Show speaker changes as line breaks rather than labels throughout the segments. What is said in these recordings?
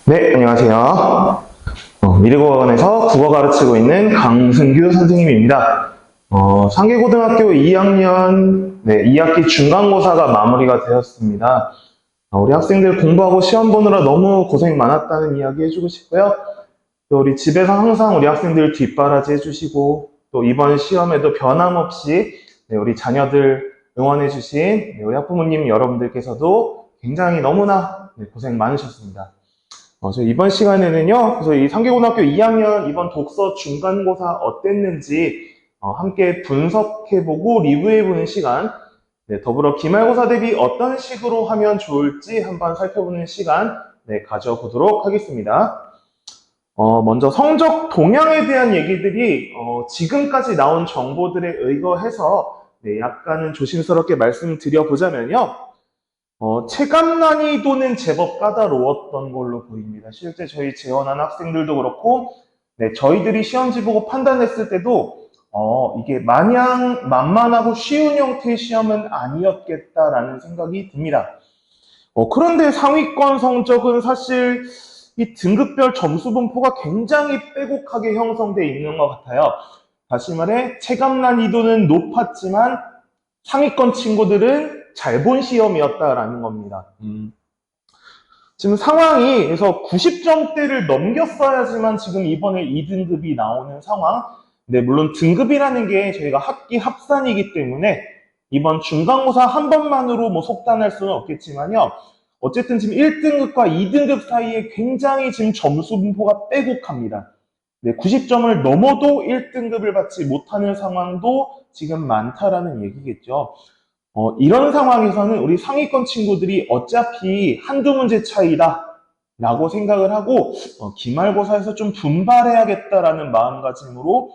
네, 안녕하세요. 미르고학원에서 국어 가르치고 있는 강승규 선생님입니다. 상계고등학교 2학년 2학기 중간고사가 마무리가 되었습니다. 우리 학생들 공부하고 시험 보느라 너무 고생 많았다는 이야기 해주고 싶고요. 또 우리 집에서 항상 우리 학생들 뒷바라지 해주시고 또 이번 시험에도 변함없이 우리 자녀들 응원해주신 우리 학부모님 여러분들께서도 굉장히 너무나 고생 많으셨습니다. 저 이번 시간에는요, 그래서 이 상계고등학교 2학년 이번 독서 중간고사 어땠는지 함께 분석해보고 리뷰해보는 시간, 더불어 기말고사 대비 어떤 식으로 하면 좋을지 한번 살펴보는 시간 가져보도록 하겠습니다. 먼저 성적 동향에 대한 얘기들이 지금까지 나온 정보들에 의거해서 약간은 조심스럽게 말씀드려보자면요. 체감 난이도는 제법 까다로웠던 걸로 보입니다. 실제 저희 재원한 학생들도 그렇고, 저희들이 시험지 보고 판단했을 때도, 이게 마냥 만만하고 쉬운 형태의 시험은 아니었겠다라는 생각이 듭니다. 그런데 상위권 성적은 사실 이 등급별 점수 분포가 굉장히 빼곡하게 형성되어 있는 것 같아요. 다시 말해, 체감 난이도는 높았지만 상위권 친구들은 잘 본 시험이었다라는 겁니다. 지금 상황이 그래서 90점대를 넘겼어야지만 지금 이번에 2등급이 나오는 상황. 물론 등급이라는 게 저희가 학기 합산이기 때문에 이번 중간고사 한 번만으로 뭐 속단할 수는 없겠지만요. 어쨌든 지금 1등급과 2등급 사이에 굉장히 지금 점수 분포가 빼곡합니다. 90점을 넘어도 1등급을 받지 못하는 상황도 지금 많다라는 얘기겠죠. 이런 상황에서는 우리 상위권 친구들이 어차피 한두 문제 차이다 라고 생각을 하고 기말고사에서 좀 분발해야겠다라는 마음가짐으로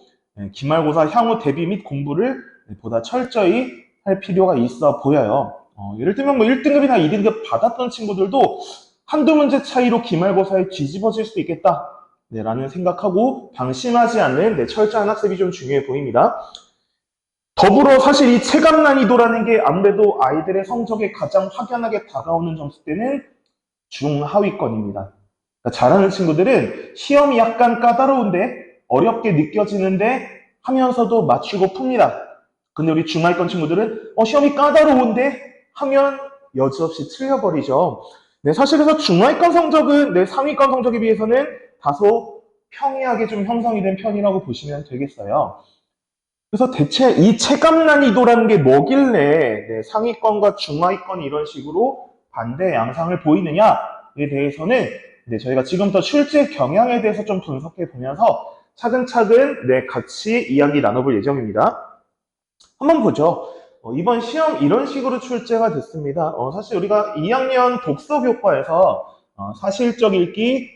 기말고사 향후 대비 및 공부를 보다 철저히 할 필요가 있어 보여요. 예를 들면 뭐 1등급이나 2등급 받았던 친구들도 한두 문제 차이로 기말고사에 뒤집어질 수 있겠다 라는 생각하고 방심하지 않는 철저한 학습이 좀 중요해 보입니다. 더불어 사실 이 체감 난이도라는 게 아무래도 아이들의 성적에 가장 확연하게 다가오는 점수대는 중하위권입니다. 그러니까 잘하는 친구들은 시험이 약간 까다로운데 어렵게 느껴지는데 하면서도 맞추고 풉니다. 근데 우리 중하위권 친구들은 시험이 까다로운데 하면 여지없이 틀려버리죠. 사실 그래서 중하위권 성적은 상위권 성적에 비해서는 다소 평이하게 좀 형성이 된 편이라고 보시면 되겠어요. 그래서 대체 이 체감 난이도라는 게 뭐길래 상위권과 중하위권이 이런 식으로 반대 양상을 보이느냐에 대해서는 저희가 지금부터 출제 경향에 대해서 좀 분석해 보면서 차근차근 같이 이야기 나눠볼 예정입니다. 한번 보죠. 이번 시험 이런 식으로 출제가 됐습니다. 사실 우리가 2학년 독서교과에서 사실적 읽기,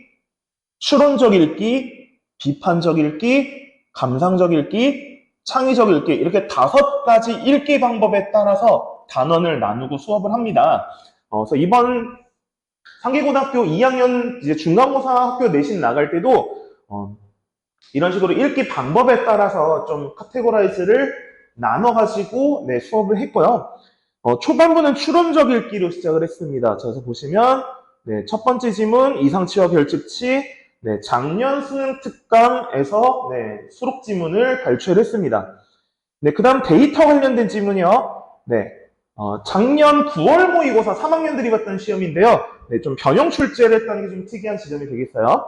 추론적 읽기, 비판적 읽기, 감상적 읽기, 창의적 읽기 이렇게 5가지 읽기 방법에 따라서 단원을 나누고 수업을 합니다. 그래서 이번 상계고등학교 2학년 이제 중간고사 학교 내신 나갈 때도 이런 식으로 읽기 방법에 따라서 좀 카테고라이즈를 나눠가지고 수업을 했고요. 초반부는 추론적 읽기로 시작을 했습니다. 그래서 보시면 첫 번째 지문 이상치와 결측치 작년 수능 특강에서 수록 지문을 발췌를 했습니다. 그 다음 데이터 관련된 지문이요. 작년 9월 모의고사 3학년들이 봤던 시험인데요. 좀 변형 출제를 했다는 게 좀 특이한 지점이 되겠어요.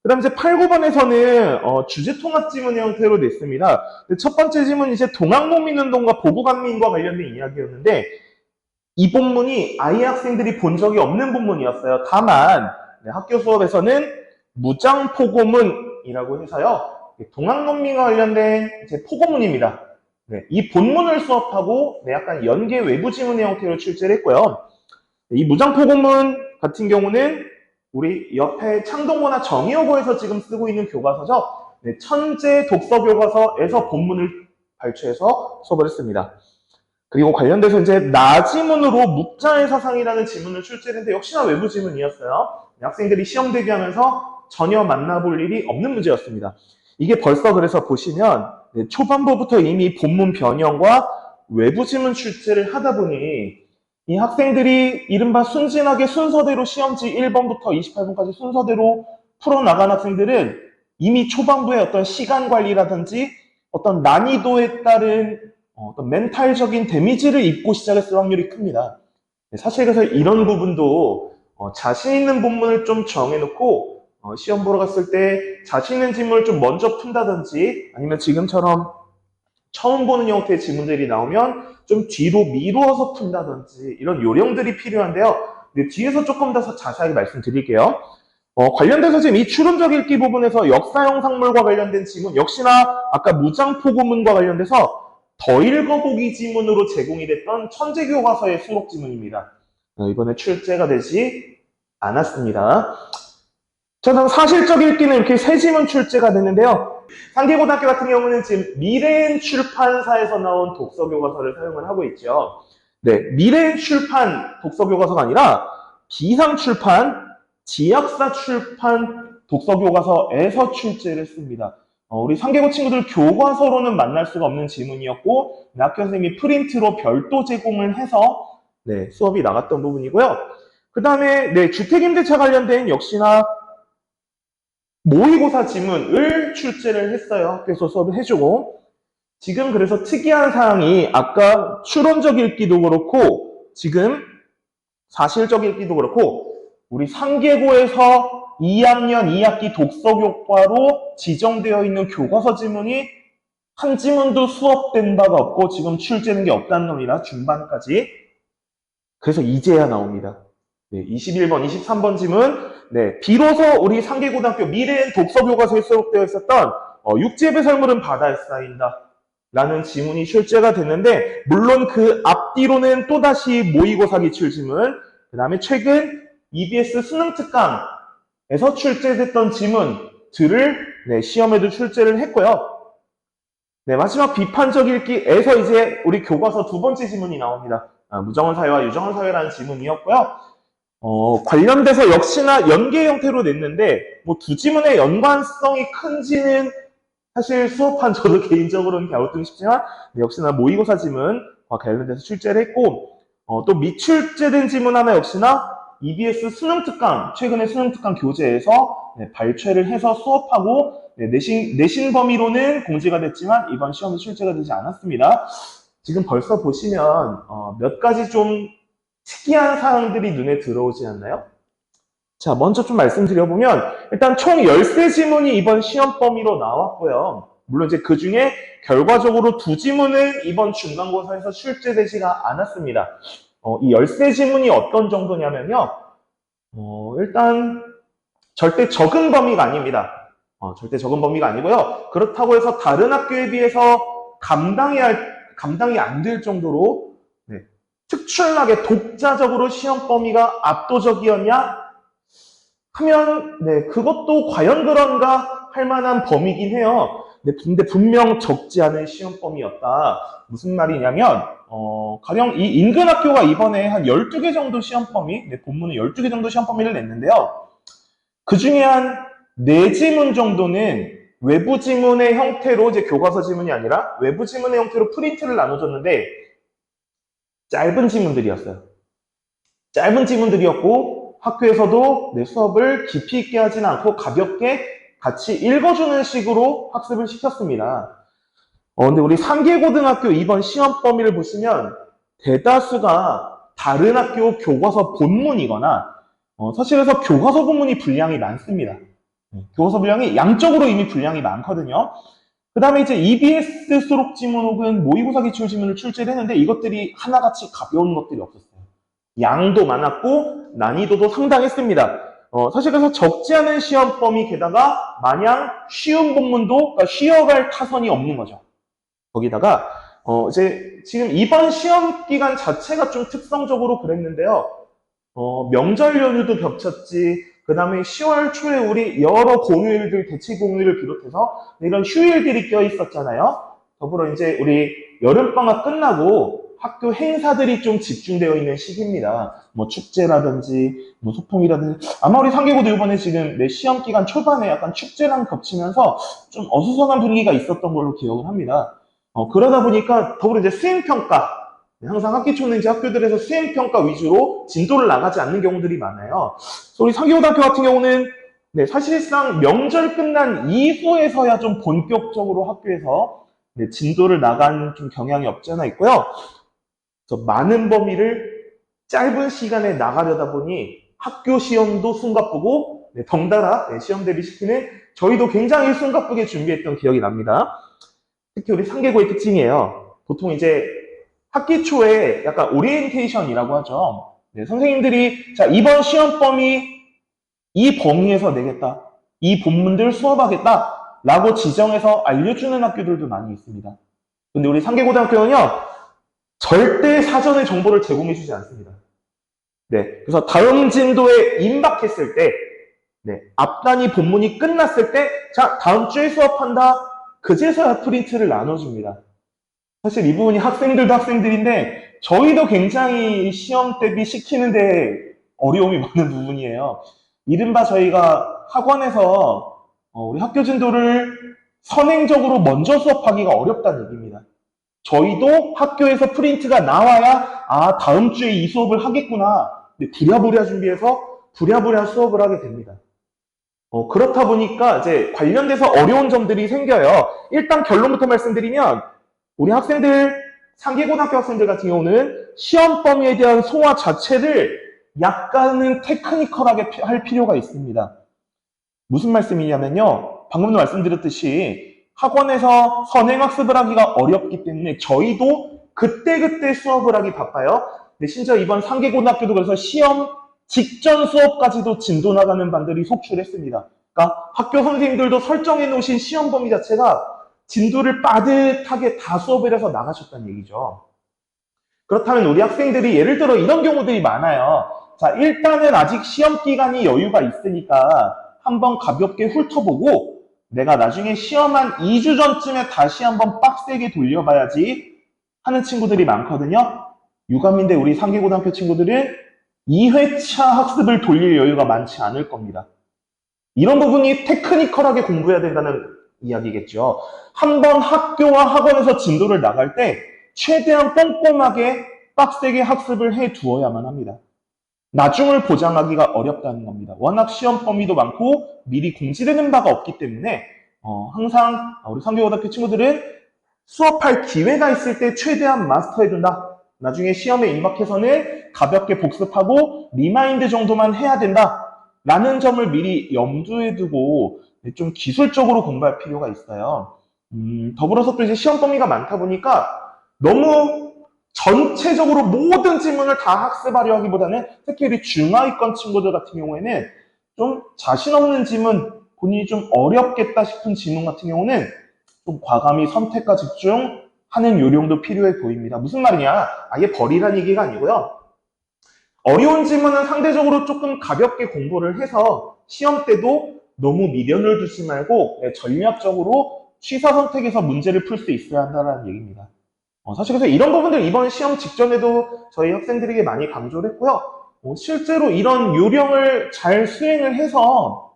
그 다음 이제 8, 9번에서는 주제 통합 지문 형태로 냈습니다. 첫 번째 지문 이제 동학농민운동과 보국안민과 관련된 이야기였는데 이 본문이 아예 학생들이 본 적이 없는 본문이었어요. 다만 학교 수업에서는 무장포고문이라고 해서요. 동학농민과 관련된 이제 포고문입니다. 이 본문을 수업하고 약간 연계 외부 지문의 형태로 출제를 했고요. 이 무장포고문 같은 경우는 우리 옆에 창동고나 정의여고에서 지금 쓰고 있는 교과서죠. 천재 독서교과서에서 본문을 발췌해서 수업을 했습니다. 그리고 관련돼서 이제 나지문으로 묵자의 사상이라는 지문을 출제했는데 역시나 외부 지문이었어요. 학생들이 시험 대비하면서 전혀 만나볼 일이 없는 문제였습니다. 이게 벌써 그래서 보시면 초반부부터 이미 본문 변형과 외부 지문 출제를 하다 보니 이 학생들이 이른바 순진하게 순서대로 시험지 1번부터 28번까지 순서대로 풀어나간 학생들은 이미 초반부에 어떤 시간 관리라든지 어떤 난이도에 따른 어떤 멘탈적인 데미지를 입고 시작했을 확률이 큽니다. 사실 그래서 이런 부분도 자신 있는 본문을 좀 정해놓고 시험 보러 갔을 때 자신 있는 질문을 좀 먼저 푼다든지 아니면 지금처럼 처음 보는 형태의 지문들이 나오면 좀 뒤로 미루어서 푼다든지 이런 요령들이 필요한데요. 근데 뒤에서 조금 더 자세하게 말씀드릴게요. 관련돼서 지금 이 추론적 읽기 부분에서 역사 형상물과 관련된 지문 역시나 아까 무장포고문과 관련돼서 더 읽어보기 지문으로 제공이 됐던 천재교과서의 수록 지문입니다. 이번에 출제가 되지 않았습니다. 저는 사실적 읽기는 이렇게 세 지문 출제가 됐는데요. 상계고등학교 같은 경우는 지금 미래엔 출판사에서 나온 독서교과서를 사용을 하고 있죠. 네, 미래엔 출판 독서교과서가 아니라 기상출판, 지역사 출판 독서교과서에서 출제를 했습니다. 우리 상계고 친구들 교과서로는 만날 수가 없는 지문이었고 학교 선생님이 프린트로 별도 제공을 해서 네, 수업이 나갔던 부분이고요. 그 다음에 네, 주택임대차 관련된 역시나 모의고사 지문을 출제를 했어요. 학교에서 수업을 해주고 지금 그래서 특이한 사항이 아까 추론적 읽기도 그렇고 지금 사실적 읽기도 그렇고 우리 상계고에서 2학년 2학기 독서교과로 지정되어 있는 교과서 지문이 한 지문도 수업된 바가 없고 지금 출제된 게 없다는 겁니다. 중반까지. 그래서 이제야 나옵니다. 네, 21번, 23번 지문. 네, 비로소 우리 상계고등학교 미래엔 독서교과서에 수록되어 있었던 육지의 배설물은 바다에 쌓인다 라는 지문이 출제가 됐는데 물론 그 앞뒤로는 또다시 모의고사 기출 지문 그 다음에 최근 EBS 수능특강에서 출제됐던 지문들을 네, 시험에도 출제를 했고요. 네, 마지막 비판적 읽기에서 이제 우리 교과서 두 번째 지문이 나옵니다. 무정원 사회와 유정원 사회라는 지문이었고요. 관련돼서 역시나 연계 형태로 냈는데 뭐 두 지문의 연관성이 큰지는 사실 수업한 저도 개인적으로는 갸우뚱 싶지만 네, 역시나 모의고사 지문과 관련돼서 출제를 했고 또 미출제된 지문 하나 역시나 EBS 수능특강 최근에 수능특강 교재에서 네, 발췌를 해서 수업하고 네, 내신 범위로는 공지가 됐지만 이번 시험에 출제가 되지 않았습니다. 지금 벌써 보시면 몇 가지 좀 특이한 사항들이 눈에 들어오지 않나요? 자, 먼저 좀 말씀드려보면 일단 총 13지문이 이번 시험 범위로 나왔고요. 물론 이제 그 중에 결과적으로 2지문은 이번 중간고사에서 출제되지가 않았습니다. 이 13지문이 어떤 정도냐면요. 일단 절대 적은 범위가 아닙니다. 절대 적은 범위가 아니고요. 그렇다고 해서 다른 학교에 비해서 감당이 안 될 정도로 네, 특출나게 독자적으로 시험 범위가 압도적이었냐? 하면 네, 그것도 과연 그런가 할 만한 범위긴 해요. 근데 분명 적지 않은 시험 범위였다. 무슨 말이냐면 가령 이 인근 학교가 이번에 한 12개 정도 시험 범위, 네, 본문은 12개 정도 시험 범위를 냈는데요. 그 중에 한 4지문 정도는 외부 지문의 형태로 이제 교과서 지문이 아니라 외부 지문의 형태로 프린트를 나눠줬는데 짧은 지문들이었어요. 짧은 지문들이었고 학교에서도 내 수업을 깊이 있게 하진 않고 가볍게 같이 읽어주는 식으로 학습을 시켰습니다. 근데 우리 상계고등학교 이번 시험 범위를 보시면 대다수가 다른 학교 교과서 본문이거나 사실에서 교과서 본문이 분량이 많습니다. 교과서 분량이 양적으로 이미 분량이 많거든요. 그 다음에 이제 EBS 수록 지문 혹은 모의고사 기출 지문을 출제를 했는데 이것들이 하나같이 가벼운 것들이 없었어요. 양도 많았고 난이도도 상당했습니다. 사실 그래서 적지 않은 시험 범위 게다가 마냥 쉬운 본문도 그러니까 쉬어갈 타선이 없는 거죠. 거기다가 이제 지금 이번 시험 기간 자체가 좀 특성적으로 그랬는데요. 명절 연휴도 겹쳤지. 그 다음에 10월 초에 우리 여러 공휴일들, 대체 공휴일을 비롯해서 이런 휴일들이 껴 있었잖아요. 더불어 이제 우리 여름방학 끝나고 학교 행사들이 좀 집중되어 있는 시기입니다. 뭐 축제라든지, 뭐 소풍이라든지. 아마 우리 상계고도 이번에 지금 내 시험 기간 초반에 약간 축제랑 겹치면서 좀 어수선한 분위기가 있었던 걸로 기억을 합니다. 그러다 보니까 더불어 이제 수행평가. 네, 항상 학기 초는 이제 학교들에서 수행평가 위주로 진도를 나가지 않는 경우들이 많아요. 그래서 우리 상계고등학교 같은 경우는 네, 사실상 명절 끝난 이후에서야 좀 본격적으로 학교에서 네, 진도를 나간 좀 경향이 없지 않아 있고요. 그래서 많은 범위를 짧은 시간에 나가려다 보니 학교 시험도 숨가쁘고 네, 덩달아 네, 시험 대비시키는 저희도 굉장히 숨가쁘게 준비했던 기억이 납니다. 특히 우리 상계고의 특징이에요. 보통 이제 학기 초에 약간 오리엔테이션이라고 하죠. 네, 선생님들이 자 이번 시험 범위 이 범위에서 내겠다. 이 본문들 수업하겠다. 라고 지정해서 알려주는 학교들도 많이 있습니다. 근데 우리 상계고등학교는요, 절대 사전에 정보를 제공해주지 않습니다. 네. 그래서 다음 진도에 임박했을 때, 네. 앞단위 본문이 끝났을 때, 자, 다음 주에 수업한다. 그제서야 프린트를 나눠줍니다. 사실 이 부분이 학생들도 학생들인데, 저희도 굉장히 시험 대비 시키는데 어려움이 많은 부분이에요. 이른바 저희가 학원에서 우리 학교 진도를 선행적으로 먼저 수업하기가 어렵다는 얘기입니다. 저희도 학교에서 프린트가 나와야 아 다음 주에 이 수업을 하겠구나. 부랴부랴 준비해서 부랴부랴 수업을 하게 됩니다. 그렇다 보니까 이제 관련돼서 어려운 점들이 생겨요. 일단 결론부터 말씀드리면 우리 학생들 상계고등학교 학생들 같은 경우는 시험 범위에 대한 소화 자체를 약간은 테크니컬하게 할 필요가 있습니다. 무슨 말씀이냐면요. 방금도 말씀드렸듯이 학원에서 선행학습을 하기가 어렵기 때문에 저희도 그때그때 수업을 하기 바빠요. 근데 심지어 이번 상계고등학교도 그래서 시험 직전 수업까지도 진도 나가는 반들이 속출했습니다. 그러니까 학교 선생님들도 설정해 놓으신 시험 범위 자체가 진도를 빠듯하게 다 수업을 해서 나가셨다는 얘기죠. 그렇다면 우리 학생들이 예를 들어 이런 경우들이 많아요. 자, 일단은 아직 시험 기간이 여유가 있으니까 한번 가볍게 훑어보고 내가 나중에 시험 한 2주 전쯤에 다시 한번 빡세게 돌려봐야지 하는 친구들이 많거든요. 유감인데 우리 상계고등학교 친구들은 2회차 학습을 돌릴 여유가 많지 않을 겁니다. 이런 부분이 테크니컬하게 공부해야 된다는 이야기겠죠. 한번 학교와 학원에서 진도를 나갈 때 최대한 꼼꼼하게 빡세게 학습을 해 두어야만 합니다. 나중을 보장하기가 어렵다는 겁니다. 워낙 시험 범위도 많고 미리 공지되는 바가 없기 때문에 항상 우리 상계고등학교 친구들은 수업할 기회가 있을 때 최대한 마스터해둔다. 나중에 시험에 임박해서는 가볍게 복습하고 리마인드 정도만 해야 된다. 라는 점을 미리 염두에 두고 좀 기술적으로 공부할 필요가 있어요. 더불어서 또 이제 시험 범위가 많다 보니까 너무 전체적으로 모든 지문을 다 학습하려 하기보다는 특히 우리 중하위권 친구들 같은 경우에는 좀 자신 없는 지문, 본인이 좀 어렵겠다 싶은 지문 같은 경우는 좀 과감히 선택과 집중하는 요령도 필요해 보입니다. 무슨 말이냐? 아예 버리란 얘기가 아니고요. 어려운 지문은 상대적으로 조금 가볍게 공부를 해서 시험 때도 너무 미련을 두지 말고 전략적으로 취사 선택에서 문제를 풀 수 있어야 한다는 얘기입니다. 사실 그래서 이런 부분들 이번 시험 직전에도 저희 학생들에게 많이 강조를 했고요. 실제로 이런 요령을 잘 수행을 해서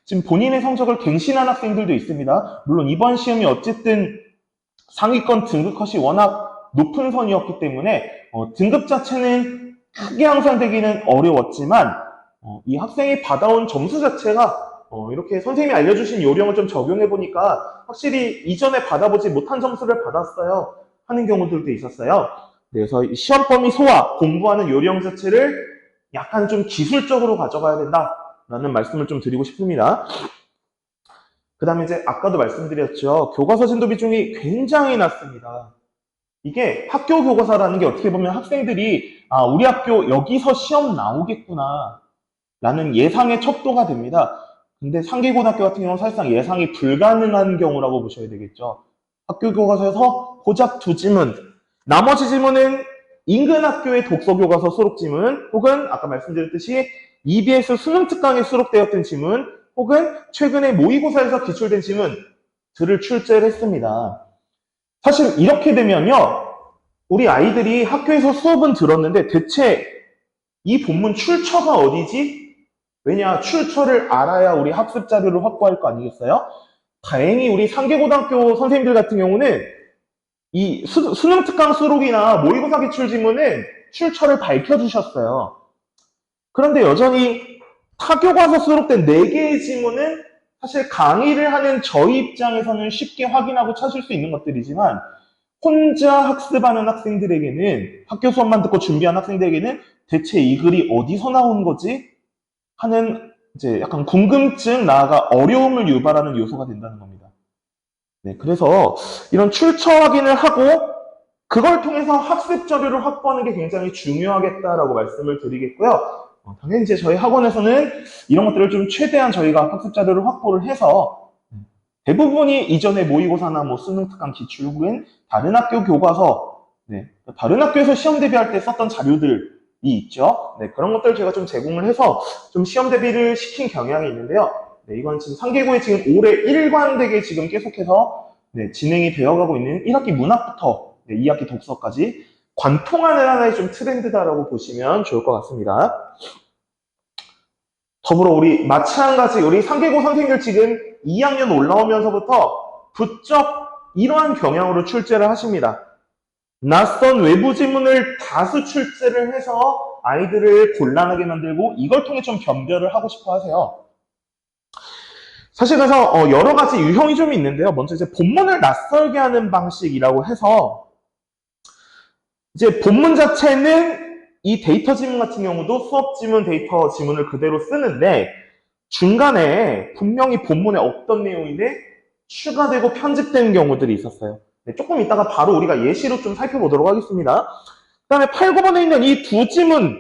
지금 본인의 성적을 갱신한 학생들도 있습니다. 물론 이번 시험이 어쨌든 상위권 등급 컷이 워낙 높은 선이었기 때문에 등급 자체는 크게 향상되기는 어려웠지만 이 학생이 받아온 점수 자체가 이렇게 선생님이 알려주신 요령을 좀 적용해 보니까 확실히 이전에 받아보지 못한 점수를 받았어요 하는 경우들도 있었어요. 그래서 시험 범위 소화, 공부하는 요령 자체를 약간 좀 기술적으로 가져가야 된다라는 말씀을 좀 드리고 싶습니다. 그 다음에 이제 아까도 말씀드렸죠. 교과서 진도 비중이 굉장히 낮습니다. 이게 학교 교과서라는 게 어떻게 보면 학생들이 우리 학교 여기서 시험 나오겠구나 라는 예상의 척도가 됩니다. 근데 상계고등학교 같은 경우는 사실상 예상이 불가능한 경우라고 보셔야 되겠죠. 학교 교과서에서 고작 2지문, 나머지 지문은 인근 학교의 독서교과서 수록 지문, 혹은 아까 말씀드렸듯이 EBS 수능 특강에 수록되었던 지문, 혹은 최근에 모의고사에서 기출된 지문들을 출제를 했습니다. 사실 이렇게 되면요, 우리 아이들이 학교에서 수업은 들었는데 대체 이 본문 출처가 어디지? 왜냐, 출처를 알아야 우리 학습 자료를 확보할 거 아니겠어요? 다행히 우리 상계고등학교 선생님들 같은 경우는 이 수능 특강 수록이나 모의고사 기출 지문은 출처를 밝혀주셨어요. 그런데 여전히 타교과서 수록된 4개의 지문은 사실 강의를 하는 저희 입장에서는 쉽게 확인하고 찾을 수 있는 것들이지만 혼자 학습하는 학생들에게는 학교 수업만 듣고 준비한 학생들에게는 대체 이 글이 어디서 나온 거지? 하는 이제 약간 궁금증 나아가 어려움을 유발하는 요소가 된다는 겁니다. 네, 그래서 이런 출처 확인을 하고 그걸 통해서 학습 자료를 확보하는 게 굉장히 중요하겠다라고 말씀을 드리겠고요. 당연히 이제 저희 학원에서는 이런 것들을 좀 최대한 저희가 학습 자료를 확보를 해서 대부분이 이전에 모의고사나 뭐 수능 특강 기출 후엔 다른 학교 교과서, 네, 다른 학교에서 시험 대비할 때 썼던 자료들이 있죠. 네, 그런 것들을 제가 좀 제공을 해서 좀 시험 대비를 시킨 경향이 있는데요. 네, 이건 지금 상계고에 지금 올해 일관되게 지금 계속해서 네, 진행이 되어가고 있는 1학기 문학부터 네, 2학기 독서까지 관통하는 하나의 좀 트렌드다라고 보시면 좋을 것 같습니다. 더불어 우리 마찬가지 우리 상계고 선생님들 지금 2학년 올라오면서부터 부쩍 이러한 경향으로 출제를 하십니다. 낯선 외부 지문을 다수 출제를 해서 아이들을 곤란하게 만들고 이걸 통해 좀 변별을 하고 싶어 하세요. 사실 그래서 여러 가지 유형이 좀 있는데요. 먼저 이제 본문을 낯설게 하는 방식이라고 해서 이제 본문 자체는 이 데이터 지문 같은 경우도 수업 지문, 데이터 지문을 그대로 쓰는데 중간에 분명히 본문에 없던 내용인데 추가되고 편집된 경우들이 있었어요. 네, 조금 이따가 바로 우리가 예시로 좀 살펴보도록 하겠습니다. 그 다음에 8, 9번에 있는 이 두 지문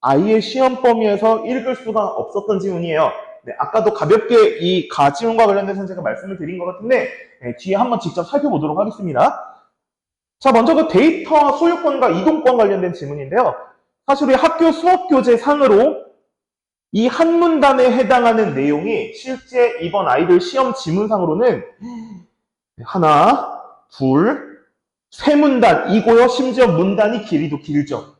아이의 시험 범위에서 읽을 수가 없었던 지문이에요. 네, 아까도 가볍게 이 가지문과 관련돼서 제가 말씀을 드린 것 같은데 네, 뒤에 한번 직접 살펴보도록 하겠습니다. 자, 먼저 그 데이터 소유권과 이동권 관련된 지문인데요. 사실 우리 학교 수업교재상으로 이 한 문단에 해당하는 내용이 실제 이번 아이들 시험 지문상으로는 하나, 둘, 세 문단이고요. 심지어 문단이 길이도 길죠.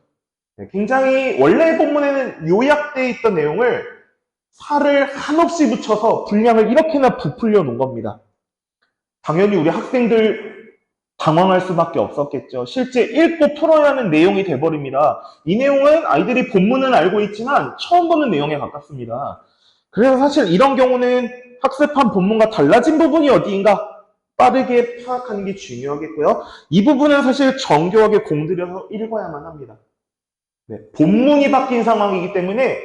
굉장히 원래 본문에는 요약되어 있던 내용을 살을 한없이 붙여서 분량을 이렇게나 부풀려 놓은 겁니다. 당연히 우리 학생들 당황할 수밖에 없었겠죠. 실제 읽고 풀어야 하는 내용이 돼버립니다. 이 내용은 아이들이 본문은 알고 있지만 처음 보는 내용에 가깝습니다. 그래서 사실 이런 경우는 학습한 본문과 달라진 부분이 어디인가 빠르게 파악하는 게 중요하겠고요. 이 부분은 사실 정교하게 공들여서 읽어야만 합니다. 네, 본문이 바뀐 상황이기 때문에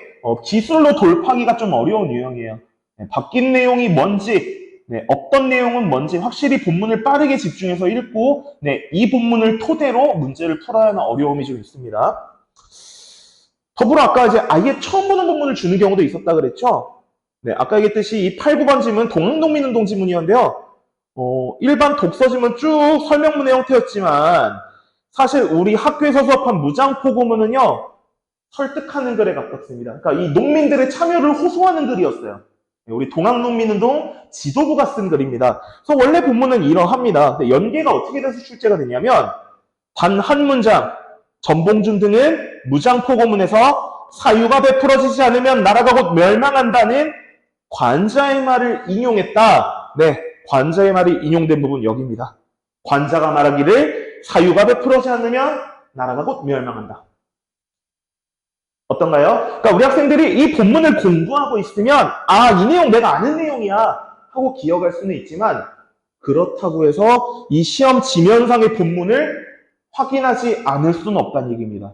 기술로 돌파하기가 좀 어려운 유형이에요. 네, 바뀐 내용이 뭔지 네, 어떤 내용은 뭔지 확실히 본문을 빠르게 집중해서 읽고 네, 이 본문을 토대로 문제를 풀어야 하는 어려움이 좀 있습니다. 더불어 아까 이제 아예 처음 보는 본문을 주는 경우도 있었다 그랬죠. 네, 아까 얘기했듯이 이 8, 9번 지문 동학농민운동 지문이었는데요. 일반 독서 지문 쭉 설명문의 형태였지만 사실 우리 학교에서 수업한 무장포고문은요. 설득하는 글에 가깝습니다. 그러니까 이 농민들의 참여를 호소하는 글이었어요. 우리 동학농민운동 지도부가 쓴 글입니다. 그래서 원래 본문은 이러합니다. 근데 연계가 어떻게 돼서 출제가 되냐면 단 한 문장 전봉준 등은 무장포고문에서 사유가 베풀어지지 않으면 나라가 곧 멸망한다는 관자의 말을 인용했다. 네, 관자의 말이 인용된 부분 여기입니다. 관자가 말하기를 사유가 베풀어지지 않으면 나라가 곧 멸망한다. 어떤가요? 그러니까 우리 학생들이 이 본문을 공부하고 있으면 이 내용 내가 아는 내용이야 하고 기억할 수는 있지만 그렇다고 해서 이 시험 지면상의 본문을 확인하지 않을 수는 없다는 얘기입니다.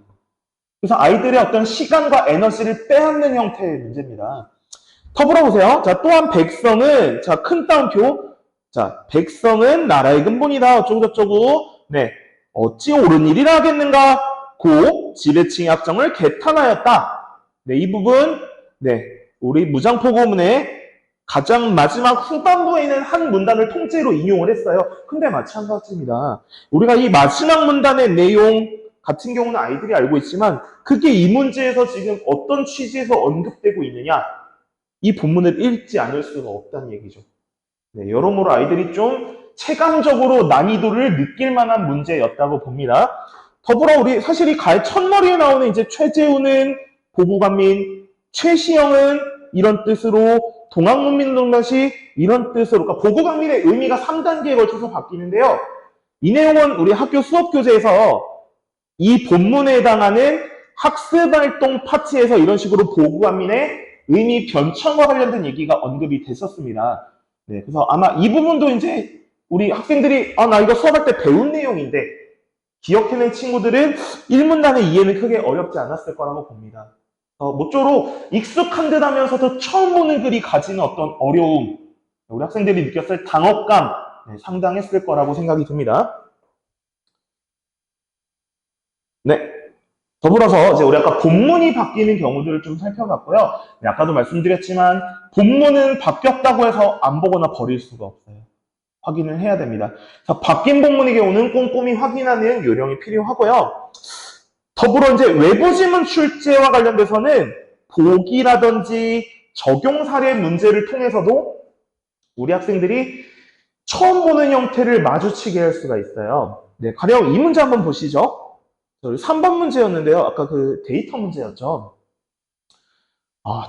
그래서 아이들의 어떤 시간과 에너지를 빼앗는 형태의 문제입니다. 더불어 보세요. 자, 또한 백성은 자, 큰 따옴표. 자, 백성은 나라의 근본이다. 어쩌고저쩌고. 네. 어찌 옳은 일이라 하겠는가? 고 지배층의 학정을 개탄하였다. 네, 이 부분 네, 우리 무장포고문의 가장 마지막 후반부에 있는 한 문단을 통째로 인용을 했어요. 근데 마찬가지입니다. 우리가 이 마지막 문단의 내용 같은 경우는 아이들이 알고 있지만 그게 이 문제에서 지금 어떤 취지에서 언급되고 있느냐 이 본문을 읽지 않을 수가 없다는 얘기죠. 네, 여러모로 아이들이 좀 체감적으로 난이도를 느낄 만한 문제였다고 봅니다. 더불어 우리 사실 이 가의 첫머리에 나오는 이제 최재우는 보고관민, 최시영은 이런 뜻으로 동학농민운동단시 이런 뜻으로 그러니까 보고관민의 의미가 3단계에 걸쳐서 바뀌는데요. 이 내용은 우리 학교 수업 교재에서 이 본문에 해당하는 학습활동 파트에서 이런 식으로 보고함인의 의미 변천과 관련된 얘기가 언급이 됐었습니다. 네, 그래서 아마 이 부분도 이제 우리 학생들이 나 이거 수업할 때 배운 내용인데 기억해낸 친구들은 일문단의 이해는 크게 어렵지 않았을 거라고 봅니다. 모쪼록 익숙한 듯 하면서도 처음 보는 글이 가지는 어떤 어려움, 우리 학생들이 느꼈을 당혹감 상당했을 거라고 생각이 듭니다. 네. 더불어서 이제 우리 아까 본문이 바뀌는 경우들을 좀 살펴봤고요. 네, 아까도 말씀드렸지만 본문은 바뀌었다고 해서 안 보거나 버릴 수가 없어요. 확인을 해야 됩니다. 자, 바뀐 본문의 경우는 꼼꼼히 확인하는 요령이 필요하고요. 더불어 이제 외부 지문 출제와 관련돼서는 보기라든지 적용 사례 문제를 통해서도 우리 학생들이 처음 보는 형태를 마주치게 할 수가 있어요. 네, 가령 이 문제 한번 보시죠. 3번 문제였는데요. 아까 그 데이터 문제였죠.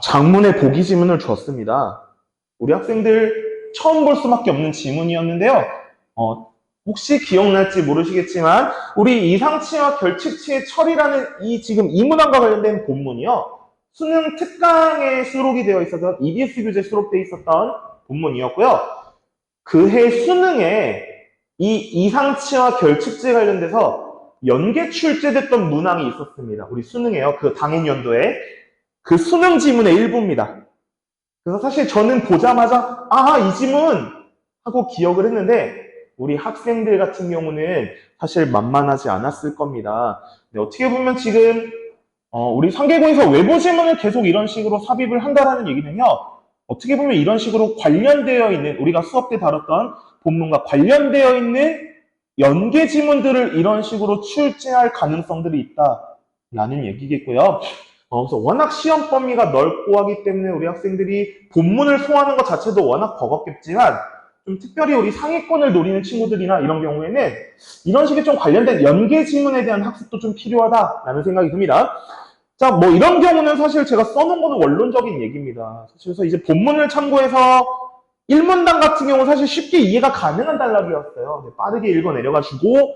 장문의 보기 지문을 줬습니다. 우리 학생들 처음 볼 수밖에 없는 지문이었는데요. 혹시 기억날지 모르시겠지만 우리 이상치와 결칙치의 처리라는 이 지금 이 문항과 관련된 본문이요. 수능 특강에 수록이 되어 있었던 EBS 교재 수록되어 있었던 본문이었고요. 그해 수능에 이 이상치와 결칙치에 관련돼서 연계 출제됐던 문항이 있었습니다. 우리 수능에요. 그 당일 연도에. 그 수능 지문의 일부입니다. 그래서 사실 저는 보자마자 이 지문 하고 기억을 했는데 우리 학생들 같은 경우는 사실 만만하지 않았을 겁니다. 네, 어떻게 보면 지금 우리 상계고에서 외부 지문을 계속 이런 식으로 삽입을 한다는 얘기는요. 어떻게 보면 이런 식으로 관련되어 있는 우리가 수업 때 다뤘던 본문과 관련되어 있는 연계 지문들을 이런 식으로 출제할 가능성들이 있다라는 얘기겠고요. 그래서 워낙 시험 범위가 넓고 하기 때문에 우리 학생들이 본문을 소화하는 것 자체도 워낙 버겁겠지만 좀 특별히 우리 상위권을 노리는 친구들이나 이런 경우에는 이런 식의 좀 관련된 연계 지문에 대한 학습도 좀 필요하다라는 생각이 듭니다. 자, 뭐 이런 경우는 사실 제가 써놓은 거는 원론적인 얘기입니다. 그래서 이제 본문을 참고해서 1문단 같은 경우는 사실 쉽게 이해가 가능한 단락이었어요. 빠르게 읽어 내려가지고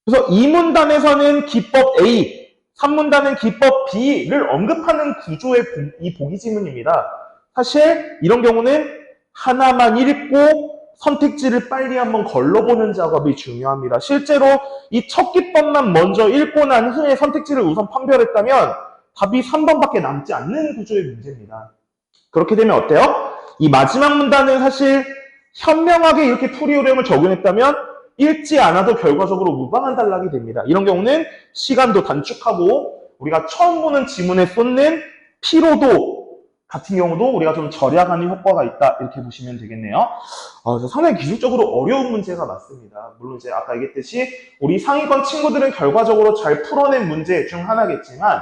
그래서 2문단에서는 기법 A, 3문단은 기법 B를 언급하는 구조의 이 보기 지문입니다. 사실 이런 경우는 하나만 읽고 선택지를 빨리 한번 걸러보는 작업이 중요합니다. 실제로 이 첫 기법만 먼저 읽고 난 후에 선택지를 우선 판별했다면 답이 3번밖에 남지 않는 구조의 문제입니다. 그렇게 되면 어때요? 이 마지막 문단은 사실 현명하게 이렇게 풀이 요령을 적용했다면 읽지 않아도 결과적으로 무방한 단락이 됩니다. 이런 경우는 시간도 단축하고 우리가 처음 보는 지문에 쏟는 피로도 같은 경우도 우리가 좀 절약하는 효과가 있다 이렇게 보시면 되겠네요. 그래서 상당히 기술적으로 어려운 문제가 맞습니다. 물론 이제 아까 얘기했듯이 우리 상위권 친구들은 결과적으로 잘 풀어낸 문제 중 하나겠지만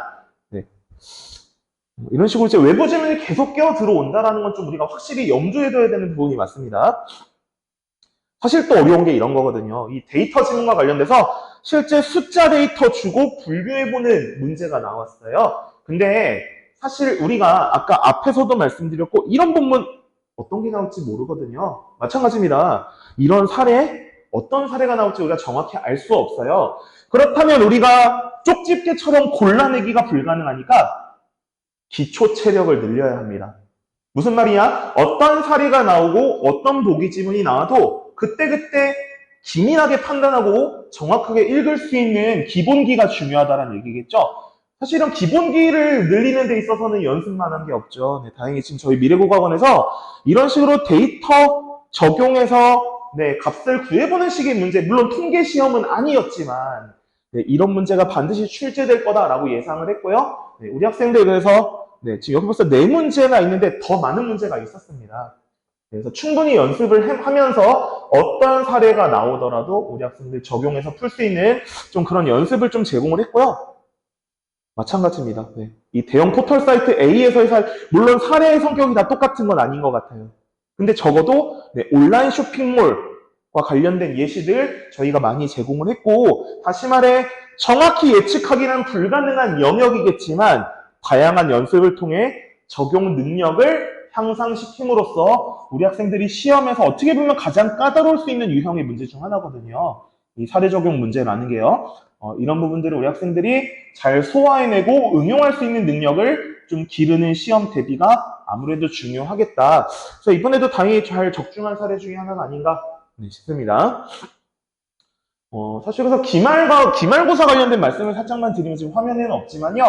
이런 식으로 이제 외부 지문이 계속 끼어 들어온다는 건 좀 우리가 확실히 염두에 둬야 되는 부분이 맞습니다. 사실 또 어려운 게 이런 거거든요. 이 데이터 지문과 관련돼서 실제 숫자 데이터 주고 분류해보는 문제가 나왔어요. 근데 사실 우리가 아까 앞에서도 말씀드렸고 이런 본문 어떤 게 나올지 모르거든요. 마찬가지입니다. 이런 사례, 어떤 사례가 나올지 우리가 정확히 알 수 없어요. 그렇다면 우리가 쪽집게처럼 골라내기가 불가능하니까 기초 체력을 늘려야 합니다. 무슨 말이냐? 어떤 사례가 나오고 어떤 보기 지문이 나와도 그때그때 기민하게 판단하고 정확하게 읽을 수 있는 기본기가 중요하다는 얘기겠죠. 사실은 기본기를 늘리는 데 있어서는 연습만 한 게 없죠. 네, 다행히 지금 저희 미래고학원에서 이런 식으로 데이터 적용해서 값을 구해보는 식의 문제, 물론 통계 시험은 아니었지만 이런 문제가 반드시 출제될 거다라고 예상을 했고요. 우리 학생들 그래서 지금 여기 벌써 4문제나 있는데 더 많은 문제가 있었습니다. 그래서 충분히 연습을 하면서 어떤 사례가 나오더라도 우리 학생들 적용해서 풀 수 있는 좀 그런 연습을 좀 제공을 했고요. 마찬가지입니다. 이 대형 포털 사이트 A에서의 물론 사례의 성격이 다 똑같은 건 아닌 것 같아요. 근데 적어도 온라인 쇼핑몰과 관련된 예시들 저희가 많이 제공을 했고, 다시 말해 정확히 예측하기는 불가능한 영역이겠지만 다양한 연습을 통해 적용 능력을 향상시킴으로써 우리 학생들이 시험에서 어떻게 보면 가장 까다로울 수 있는 유형의 문제 중 하나거든요. 이 사례 적용 문제라는 게요. 이런 부분들을 우리 학생들이 잘 소화해내고 응용할 수 있는 능력을 좀 기르는 시험 대비가 아무래도 중요하겠다. 그래서 이번에도 당연히 잘 적중한 사례 중에 하나가 아닌가 싶습니다. 사실 그래서 기말고사 관련된 말씀을 살짝만 드리면 지금 화면에는 없지만요.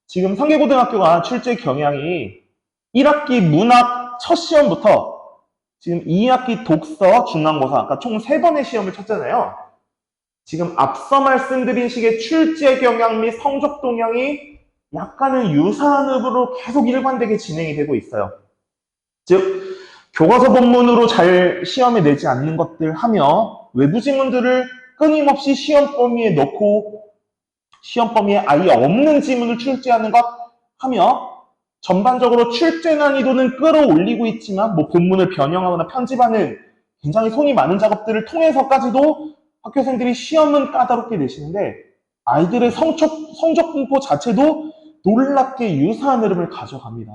지금 상계고등학교가 출제 경향이 1학기 문학 첫 시험부터 지금 2학기 독서 중간고사, 그러니까 총 3번의 시험을 쳤잖아요. 지금 앞서 말씀드린 식의 출제 경향 및 성적 동향이 약간은 유사한 흡으로 계속 일관되게 진행이 되고 있어요. 즉, 교과서 본문으로 잘 시험에 내지 않는 것들 하며 외부 지문들을 끊임없이 시험 범위에 넣고 시험 범위에 아예 없는 지문을 출제하는 것 하며 전반적으로 출제 난이도는 끌어올리고 있지만 뭐 본문을 변형하거나 편집하는 굉장히 손이 많은 작업들을 통해서까지도 학교생들이 시험은 까다롭게 내시는데 아이들의 성적 분포 자체도 놀랍게 유사한 흐름을 가져갑니다.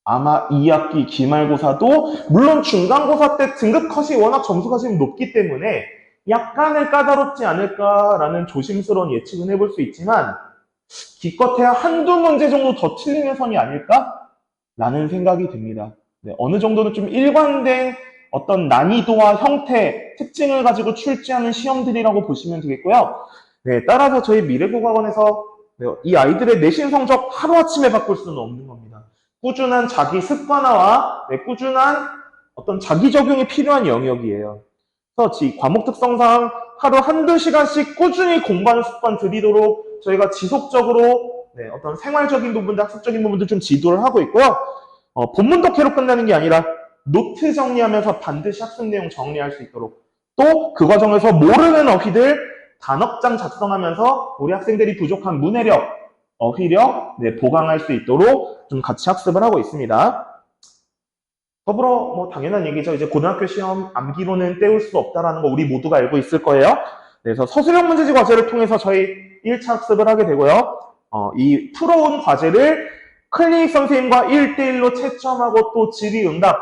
아마 2학기 기말고사도 물론 중간고사 때 등급 컷이 워낙 점수가 지금 높기 때문에 약간은 까다롭지 않을까라는 조심스러운 예측은 해볼 수 있지만 기껏해야 한두 문제 정도 더 틀리는 선이 아닐까라는 생각이 듭니다. 네, 어느 정도는 좀 일관된 어떤 난이도와 형태, 특징을 가지고 출제하는 시험들이라고 보시면 되겠고요. 네, 따라서 저희 미래국어관에서 이 아이들의 내신 성적 하루아침에 바꿀 수는 없는 겁니다. 꾸준한 자기 습관화와 꾸준한 어떤 자기 적용이 필요한 영역이에요. 그래서 과목 특성상 하루 한두 시간씩 꾸준히 공부하는 습관 들이도록 저희가 지속적으로 어떤 생활적인 부분들, 학습적인 부분들 좀 지도를 하고 있고요. 본문 독해로 끝나는 게 아니라 노트 정리하면서 반드시 학습 내용 정리할 수 있도록 또 그 과정에서 모르는 어휘들 단억장 작성하면서 우리 학생들이 부족한 문해력, 어휘력 보강할 수 있도록 좀 같이 학습을 하고 있습니다. 더불어 뭐 당연한 얘기죠. 이제 고등학교 시험 암기로는 때울 수 없다라는 거 우리 모두가 알고 있을 거예요. 그래서 서술형 문제지 과제를 통해서 저희 1차 학습을 하게 되고요. 이 풀어온 과제를 클리닉 선생님과 1대1로 채점하고 또 질의응답,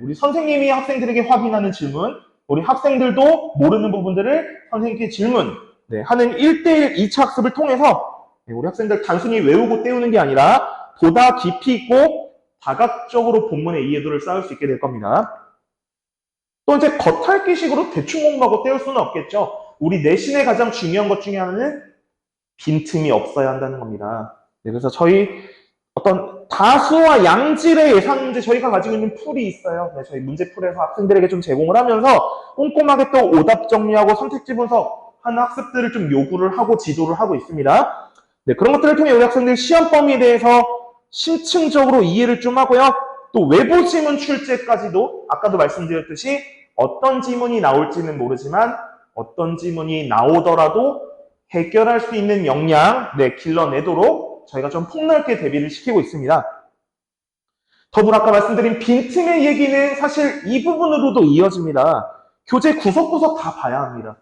우리 선생님이 학생들에게 확인하는 질문, 우리 학생들도 모르는 부분들을 선생님께 질문 하는 1대1 2차 학습을 통해서 우리 학생들 단순히 외우고 때우는 게 아니라 보다 깊이 있고 다각적으로 본문의 이해도를 쌓을 수 있게 될 겁니다. 또 이제 겉핥기식으로 대충 공부하고 때울 수는 없겠죠. 우리 내신의 가장 중요한 것 중에 하나는 빈틈이 없어야 한다는 겁니다. 그래서 저희 어떤 다수와 양질의 예상 문제 저희가 가지고 있는 풀이 있어요. 저희 문제풀에서 학생들에게 좀 제공을 하면서 꼼꼼하게 또 오답 정리하고 선택지 분석하는 학습들을 좀 요구를 하고 지도를 하고 있습니다. 그런 것들을 통해 우리 학생들 시험 범위에 대해서 심층적으로 이해를 좀 하고요. 또 외부 지문 출제까지도 아까도 말씀드렸듯이 어떤 지문이 나올지는 모르지만 어떤 지문이 나오더라도 해결할 수 있는 역량 길러내도록 저희가 좀 폭넓게 대비를 시키고 있습니다. 더불어 아까 말씀드린 빈틈의 얘기는 사실 이 부분으로도 이어집니다. 교재 구석구석 다 봐야 합니다.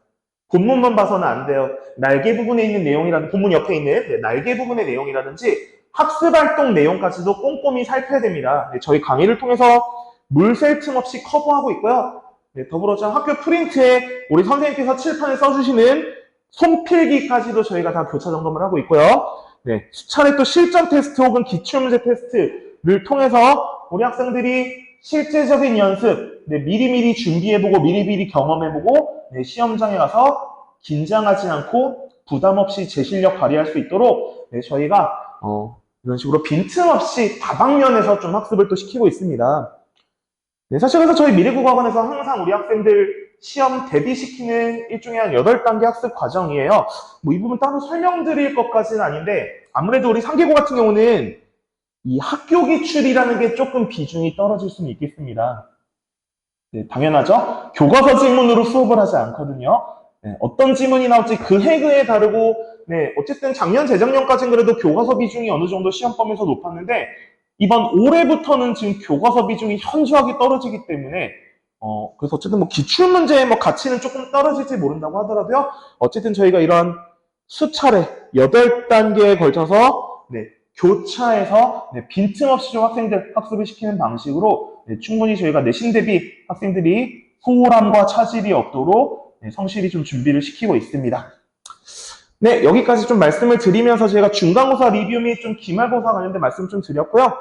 본문만 봐서는 안 돼요. 날개 부분에 있는 내용이라든지 본문 옆에 있는 날개 부분의 내용이라든지 학습활동 내용까지도 꼼꼼히 살펴야 됩니다. 저희 강의를 통해서 물샐 틈 없이 커버하고 있고요. 더불어 학교 프린트에 우리 선생님께서 칠판에 써주시는 손필기까지도 저희가 다 교차 점검을 하고 있고요. 수차례 또 실전 테스트 혹은 기출문제 테스트를 통해서 우리 학생들이 실제적인 연습, 미리미리 준비해보고 미리미리 경험해보고 시험장에 가서 긴장하지 않고 부담 없이 제 실력 발휘할 수 있도록 저희가 이런 식으로 빈틈없이 다방면에서 좀 학습을 또 시키고 있습니다. 사실 그래서 저희 미래국어학원에서 항상 우리 학생들 시험 대비시키는 일종의 한 8단계 학습 과정이에요. 뭐 이 부분 따로 설명드릴 것까지는 아닌데 아무래도 우리 상계고 같은 경우는 이 학교 기출이라는 게 조금 비중이 떨어질 수는 있겠습니다. 당연하죠. 교과서 지문으로 수업을 하지 않거든요. 어떤 지문이 나올지 그해 다르고 어쨌든 작년 재작년까지는 그래도 교과서 비중이 어느 정도 시험 범위에서 높았는데 이번 올해부터는 지금 교과서 비중이 현저하게 떨어지기 때문에 그래서 어쨌든 뭐 기출문제의 가치는 조금 떨어질지 모른다고 하더라도요. 어쨌든 저희가 이런 수차례 8단계에 걸쳐서 교차해서 빈틈없이 좀 학생들 학습을 시키는 방식으로 충분히 저희가 내신 대비 학생들이 소홀함과 차질이 없도록 네, 성실히 좀 준비를 시키고 있습니다. 네, 여기까지 좀 말씀을 드리면서 제가 중간고사 리뷰 및 좀 기말고사 관련된 말씀 좀 드렸고요.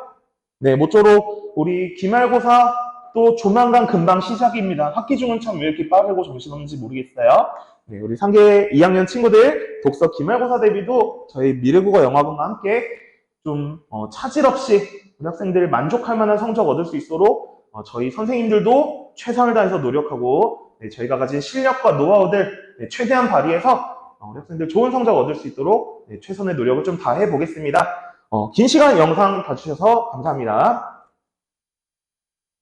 네, 모쪼록 우리 기말고사 또 조만간 금방 시작입니다. 학기 중은 참 왜 이렇게 빠르고 정신없는지 모르겠어요. 네, 우리 상계 2학년 친구들 독서 기말고사 대비도 저희 미래국어 영화본과 함께 좀 차질 없이 우리 학생들 만족할 만한 성적 얻을 수 있도록 저희 선생님들도 최선을 다해서 노력하고 네, 저희가 가진 실력과 노하우들 네, 최대한 발휘해서 우리 학생들 좋은 성적 얻을 수 있도록 네, 최선의 노력을 좀 다해 보겠습니다. 긴 시간 영상 봐주셔서 감사합니다.